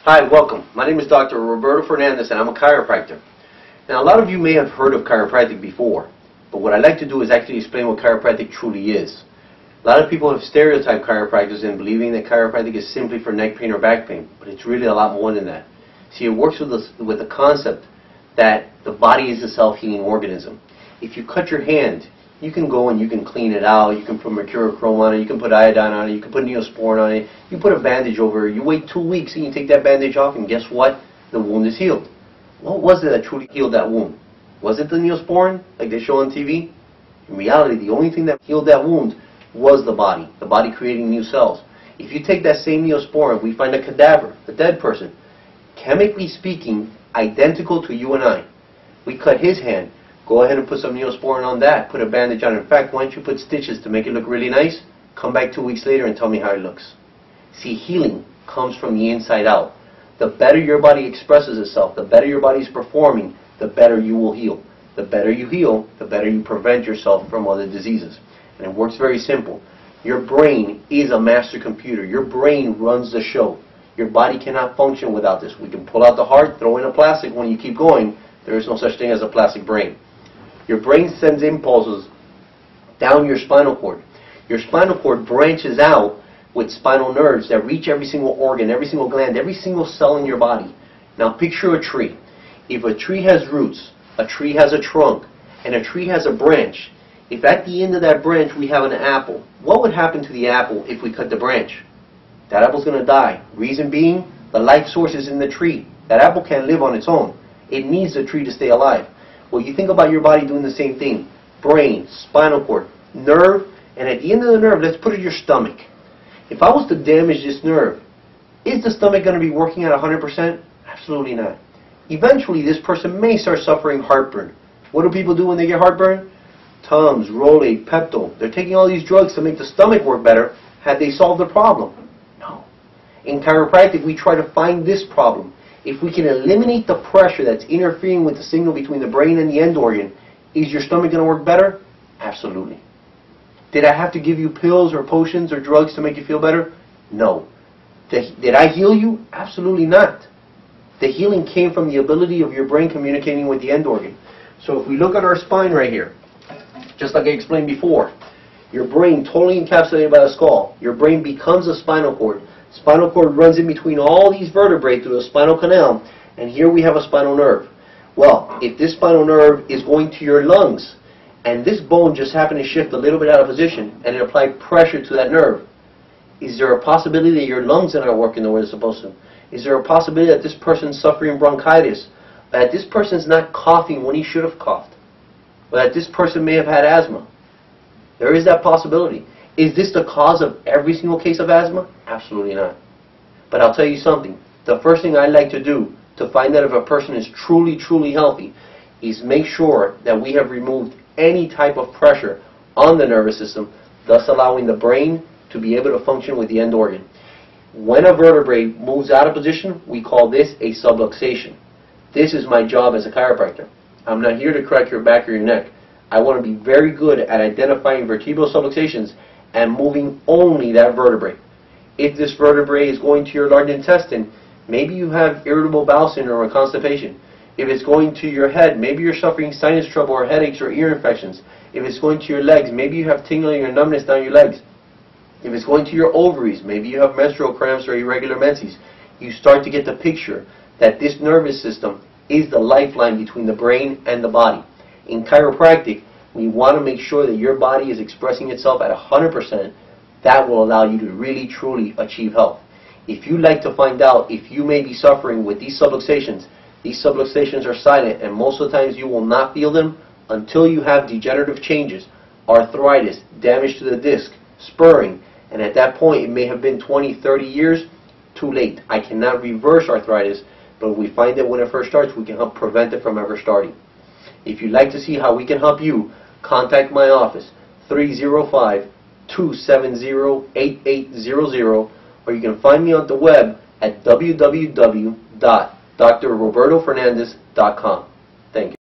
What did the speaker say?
Hi, welcome. My name is Dr. Roberto Fernandez and I'm a chiropractor. Now a lot of you may have heard of chiropractic before, but what I'd like to do is actually explain what chiropractic truly is. A lot of people have stereotyped chiropractors in believing that chiropractic is simply for neck pain or back pain, but it's really a lot more than that. See, it works with the concept that the body is a self-healing organism. If you cut your hand, you can go and you can clean it out, you can put mercurochrome on it, you can put iodine on it, you can put neosporin on it, you put a bandage over it, you wait 2 weeks and you take that bandage off and guess what? The wound is healed. What was it that truly healed that wound? Was it the neosporin like they show on TV? In reality, the only thing that healed that wound was the body creating new cells. If you take that same neosporin, we find a cadaver, a dead person, chemically speaking, identical to you and I. We cut his hand. Go ahead and put some neosporin on that. Put a bandage on it. In fact, why don't you put stitches to make it look really nice? Come back 2 weeks later and tell me how it looks. See, healing comes from the inside out. The better your body expresses itself, the better your body is performing, the better you will heal. The better you heal, the better you prevent yourself from other diseases. And it works very simple. Your brain is a master computer. Your brain runs the show. Your body cannot function without this. We can pull out the heart, throw in a plastic when you keep going. There is no such thing as a plastic brain. Your brain sends impulses down your spinal cord. Your spinal cord branches out with spinal nerves that reach every single organ, every single gland, every single cell in your body. Now picture a tree. If a tree has roots, a tree has a trunk, and a tree has a branch, if at the end of that branch we have an apple, what would happen to the apple if we cut the branch? That apple's going to die. Reason being, the life source is in the tree. That apple can't live on its own. It needs the tree to stay alive. Well, you think about your body doing the same thing. Brain, spinal cord, nerve, and at the end of the nerve, let's put it in your stomach. If I was to damage this nerve, is the stomach going to be working at 100%? Absolutely not. Eventually, this person may start suffering heartburn. What do people do when they get heartburn? Tums, Rolate, Pepto. They're taking all these drugs to make the stomach work better. Had they solved the problem? No. In chiropractic, we try to find this problem. If we can eliminate the pressure that's interfering with the signal between the brain and the end organ, is your stomach going to work better? Absolutely. Did I have to give you pills or potions or drugs to make you feel better? No. Did I heal you? Absolutely not. The healing came from the ability of your brain communicating with the end organ. So if we look at our spine right here, just like I explained before, your brain totally encapsulated by the skull. Your brain becomes a spinal cord. Spinal cord runs in between all these vertebrae through the spinal canal, and here we have a spinal nerve. Well, if this spinal nerve is going to your lungs, and this bone just happened to shift a little bit out of position, and it applied pressure to that nerve, is there a possibility that your lungs are not working the way they're supposed to? Is there a possibility that this person's suffering bronchitis, that this person's not coughing when he should have coughed, or that this person may have had asthma? There is that possibility. Is this the cause of every single case of asthma? Absolutely not. But I'll tell you something. The first thing I like to do to find out if a person is truly, truly healthy is make sure that we have removed any type of pressure on the nervous system, thus allowing the brain to be able to function with the end organ. When a vertebrae moves out of position, we call this a subluxation. This is my job as a chiropractor. I'm not here to crack your back or your neck. I want to be very good at identifying vertebral subluxations and moving only that vertebrae. If this vertebrae is going to your large intestine, maybe you have irritable bowel syndrome or constipation. If it's going to your head, maybe you're suffering sinus trouble or headaches or ear infections. If it's going to your legs, maybe you have tingling or numbness down your legs. If it's going to your ovaries, maybe you have menstrual cramps or irregular menses. You start to get the picture that this nervous system is the lifeline between the brain and the body. In chiropractic, we want to make sure that your body is expressing itself at 100%. That will allow you to really, truly achieve health. If you'd like to find out if you may be suffering with these subluxations are silent, and most of the times you will not feel them until you have degenerative changes, arthritis, damage to the disc, spurring, and at that point it may have been 20, 30 years, too late. I cannot reverse arthritis, but we find that when it first starts, we can help prevent it from ever starting. If you'd like to see how we can help you, contact my office, 305-270-8800, or you can find me on the web at www.drrobertofernandez.com. Thank you.